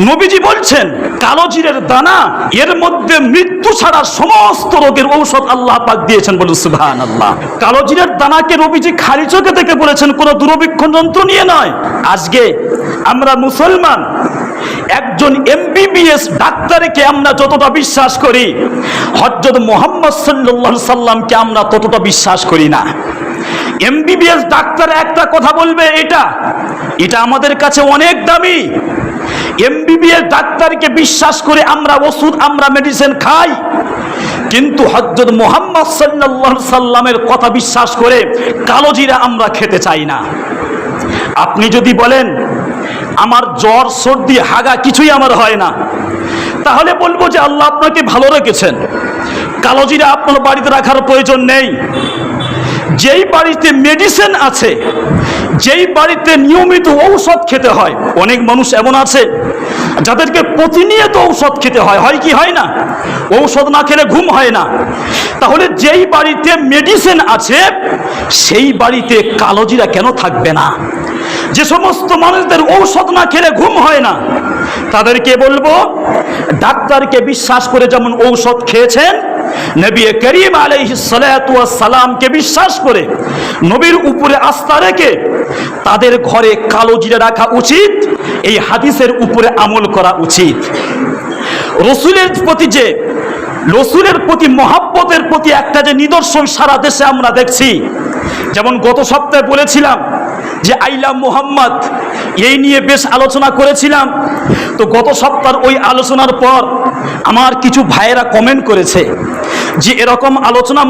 নবীজি বলছেন কালো জিরের দানা এর মধ্যে মৃত্যু ছাড়া সমস্ত রোগের ঔষধ আল্লাহ পাক দিয়েছেন, বলুন সুবহানাল্লাহ। কালো জিরের দানাকে নবীজি খালি চোখে দেখে বলেছেন, কোনো দূরবীক্ষণ যন্ত্র নিয়ে নয়। আজকে আমরা মুসলমান একজন এমবিবিএস ডাক্তারকে আমরা যতটা বিশ্বাস করি, হযরত মুহাম্মদ সাল্লাল্লাহু আলাইহি সাল্লামকে আমরা ততটা বিশ্বাস করি না। এমবিবিএস ডাক্তার একটা কথা বলবে, এটা আমাদের কাছে অনেক দামি। এমবিবিএস ডাক্তারকে বিশ্বাস করে আমরা ওষুধ, আমরা মেডিসিন খাই, কিন্তু হযরত মুহাম্মদ সাল্লাল্লাহু আলাইহি সাল্লামের কথা বিশ্বাস করে কালো জিরা আমরা খেতে চাই না। আপনি যদি বলেন আমার জ্বর সর্দি হাগা কিছুই আমার হয় না, তাহলে বলবো যে আল্লাহ আপনাকে ভালো রেখেছেন, কালো জিরা আপনার বাড়িতে রাখার প্রয়োজন নেই। যেই বাড়িতে মেডিসিন আছে, যেই বাড়িতে নিয়মিত ঔষধ খেতে হয়, অনেক মানুষ এমন আছে যাদেরকে প্রতিনিয়ত ঔষধ খেতে হয়, হয় কি হয় না? ঔষধ না খেলে ঘুম হয় না। তাহলে যেই বাড়িতে মেডিসিন আছে সেই বাড়িতে কালো জিরা কেন থাকবে না? যে সমস্ত মানুষদের ঔষধ না খেলে ঘুম হয় না, তাদেরকে বলবো ডাক্তারকে বিশ্বাস করে যেমন ঔষধ খেয়েছেন, নবী করিম আলাইহিস সালাতু ওয়াস সালামকে বিশ্বাস করে নবীর উপরে আস্থা রেখে তাদের ঘরে কালো জিরা রাখা উচিত। এই হাদিসের উপরে আমল করা উচিত। রসুলের প্রতি মহব্বতের প্রতি একটা যে নিদর্শন সারা দেশে আমরা দেখছি, যেমন গত সপ্তাহে বলেছিলাম যে আইলা মুহাম্মদ, এই নিয়ে বেশ আলোচনা করেছিলাম। তো গত সপ্তাহের ওই আলোচনার পর আমার কিছু ভাইয়েরা কমেন্ট করেছে যে এরকম আলোচনা